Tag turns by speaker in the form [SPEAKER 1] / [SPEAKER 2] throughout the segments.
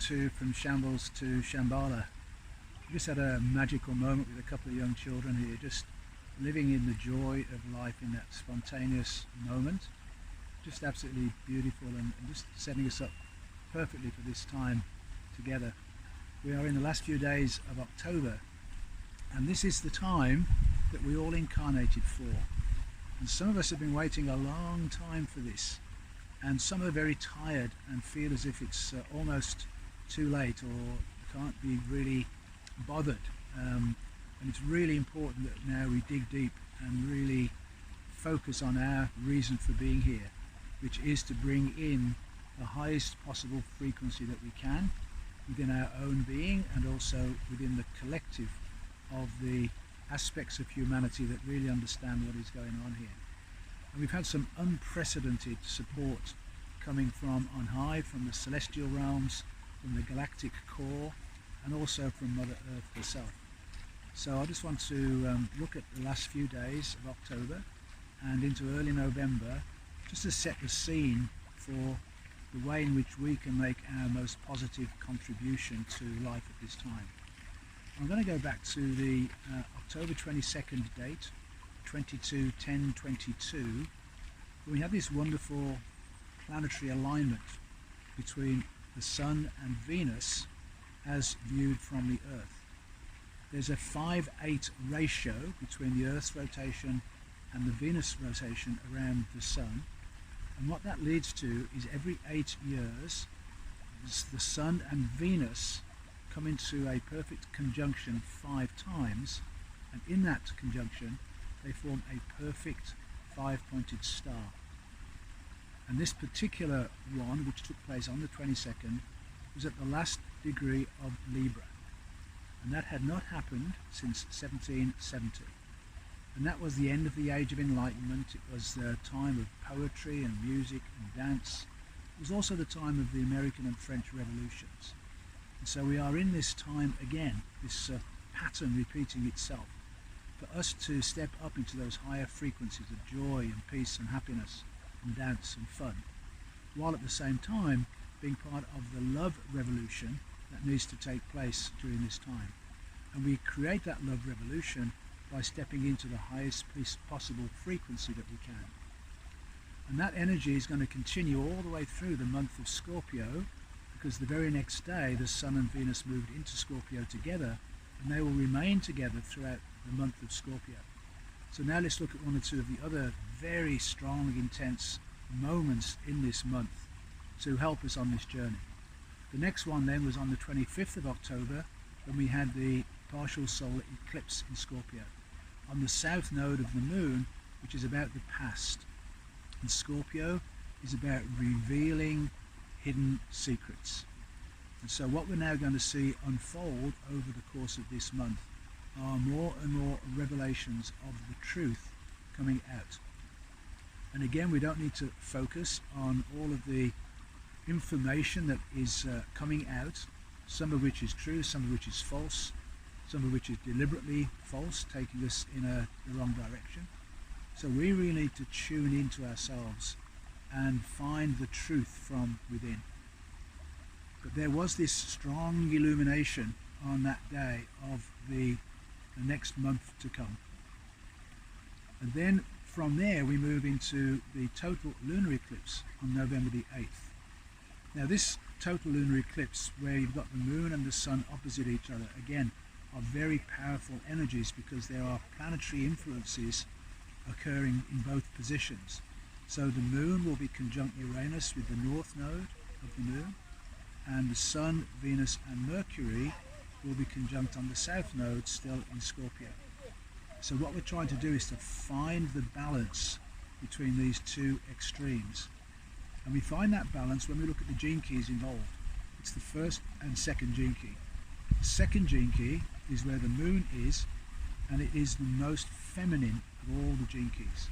[SPEAKER 1] from Shambles to Shambhala. We just had a magical moment with a couple of young children here, just living in the joy of life in that spontaneous moment. Just absolutely beautiful, and just setting us up perfectly for this time together. We are in the last few days of October, and this is the time that we all incarnated for. And some of us have been waiting a long time for this, and some are very tired and feel as if it's almost too late or can't be really bothered. And it's really important that now we dig deep and really focus on our reason for being here, which is to bring in the highest possible frequency that we can within our own being, and also within the collective of the aspects of humanity that really understand what is going on here. And we've had some unprecedented support coming from on high, from the celestial realms, from the galactic core, and also from Mother Earth herself. So I just want to look at the last few days of October and into early November, just to set the scene for the way in which we can make our most positive contribution to life at this time. I'm going to go back to the October 22nd date, 22-10-22. We have this wonderful planetary alignment between the Sun and Venus as viewed from the Earth. There's a 5-8 ratio between the Earth's rotation and the Venus rotation around the Sun, and what that leads to is every 8 years the Sun and Venus come into a perfect conjunction 5 times, and in that conjunction they form a perfect 5-pointed star. And this particular one, which took place on the 22nd, was at the last degree of Libra, and that had not happened since 1770. And that was the end of the Age of Enlightenment. It was the time of poetry and music and dance. It was also the time of the American and French revolutions. And so we are in this time again, this pattern repeating itself, for us to step up into those higher frequencies of joy and peace and happiness and dance and fun, while at the same time being part of the love revolution that needs to take place during this time. And we create that love revolution by stepping into the highest possible frequency that we can. And that energy is going to continue all the way through the month of Scorpio, because the very next day the Sun and Venus moved into Scorpio together, and they will remain together throughout the month of Scorpio. So now let's look at one or two of the other very strong, intense moments in this month to help us on this journey. The next one then was on the 25th of October, when we had the partial solar eclipse in Scorpio, on the south node of the moon, which is about the past. And Scorpio is about revealing hidden secrets. And so what we're now going to see unfold over the course of this month are more and more revelations of the truth coming out. And again, we don't need to focus on all of the information that is coming out, some of which is true, some of which is false, some of which is deliberately false, taking us in the wrong direction. So we really need to tune into ourselves and find the truth from within. But there was this strong illumination on that day of the next month to come. And then from there we move into the total lunar eclipse on November the 8th. Now this total lunar eclipse, where you've got the moon and the sun opposite each other, again are very powerful energies, because there are planetary influences occurring in both positions. So the moon will be conjunct Uranus with the north node of the moon, and the Sun, Venus and Mercury will be conjunct on the south node, still in Scorpio. So what we're trying to do is to find the balance between these two extremes. And we find that balance when we look at the gene keys involved. It's the first and second gene key. The second gene key is where the moon is, and it is the most feminine of all the gene keys.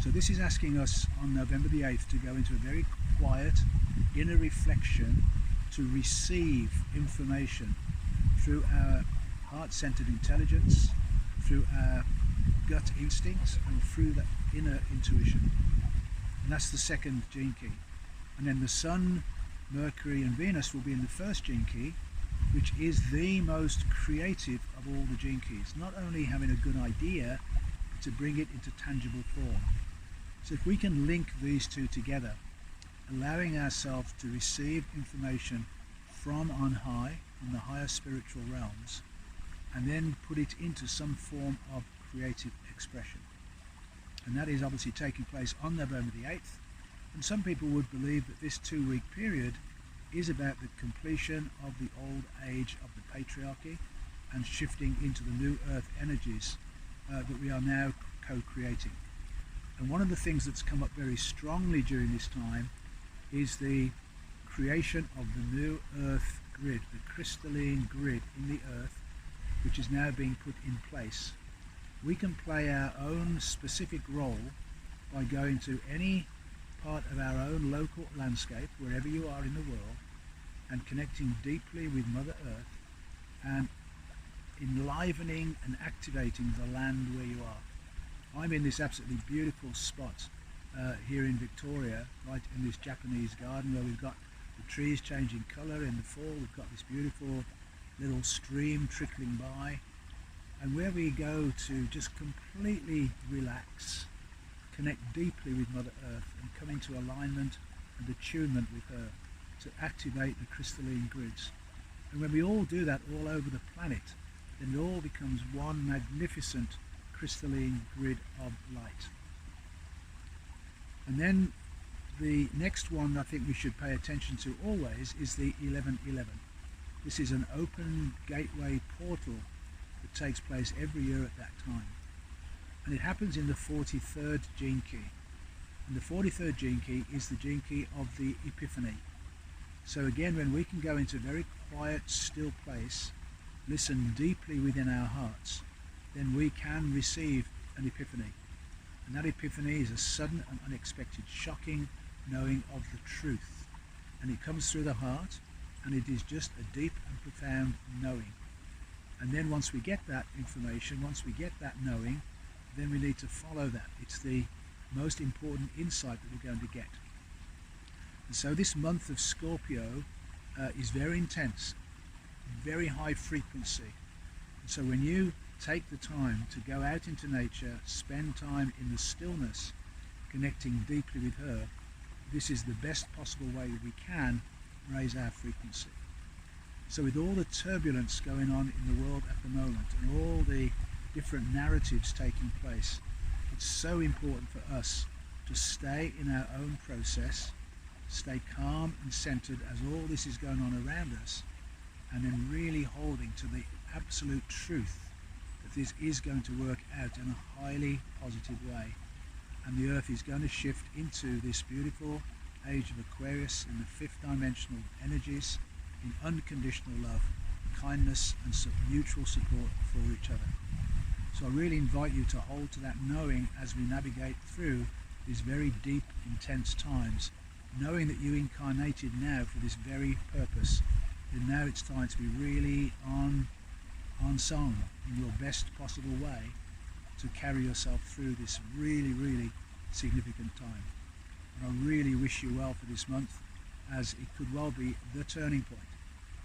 [SPEAKER 1] So this is asking us on November the 8th to go into a very quiet inner reflection, to receive information through our heart-centered intelligence, through our gut instincts, and through that inner intuition. And that's the second gene key. And then the sun Mercury and Venus will be in the first gene key, which is the most creative of all the gene keys. Not only having a good idea, but to bring it into tangible form. So if we can link these two together, allowing ourselves to receive information from on high, from the higher spiritual realms, and then put it into some form of creative expression. And that is obviously taking place on November the 8th. And some people would believe that this 2-week period is about the completion of the old age of the patriarchy and shifting into the new earth energies that we are now co-creating. And one of the things that's come up very strongly during this time is the creation of the new earth grid, the crystalline grid in the earth, which is now being put in place. We can play our own specific role by going to any part of our own local landscape, wherever you are in the world, and connecting deeply with Mother Earth and enlivening and activating the land where you are. I'm in this absolutely beautiful spot here in Victoria, right in this Japanese garden where we've got the trees changing colour in the fall. We've got this beautiful little stream trickling by, and where we go to just completely relax, connect deeply with Mother Earth and come into alignment and attunement with her to activate the crystalline grids. And when we all do that all over the planet, then it all becomes one magnificent crystalline grid of light. And then the next one I think we should pay attention to always is the 1111. This is an open gateway portal that takes place every year at that time. And it happens in the 43rd gene key. And the 43rd gene key is the gene key of the Epiphany. So again, when we can go into a very quiet, still place, listen deeply within our hearts, then we can receive an epiphany. And that epiphany is a sudden and unexpected, shocking knowing of the truth. And it comes through the heart, and it is just a deep and profound knowing. And then once we get that information, once we get that knowing, then we need to follow that. It's the most important insight that we're going to get. And so this month of Scorpio is very intense, very high frequency. And so when you take the time to go out into nature, spend time in the stillness, connecting deeply with her, this is the best possible way that we can raise our frequency. So with all the turbulence going on in the world at the moment and all the different narratives taking place, it's so important for us to stay in our own process, stay calm and centered as all this is going on around us, and then really holding to the absolute truth that this is going to work out in a highly positive way. And the earth is going to shift into this beautiful age of Aquarius in the 5th dimensional energies, in unconditional love, kindness and mutual support for each other. So I really invite you to hold to that knowing as we navigate through these very deep, intense times, knowing that you incarnated now for this very purpose, and now it's time to be really on song in your best possible way to carry yourself through this really, really significant time. And I really wish you well for this month, as it could well be the turning point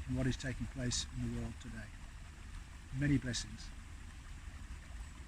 [SPEAKER 1] in what is taking place in the world today. Many blessings.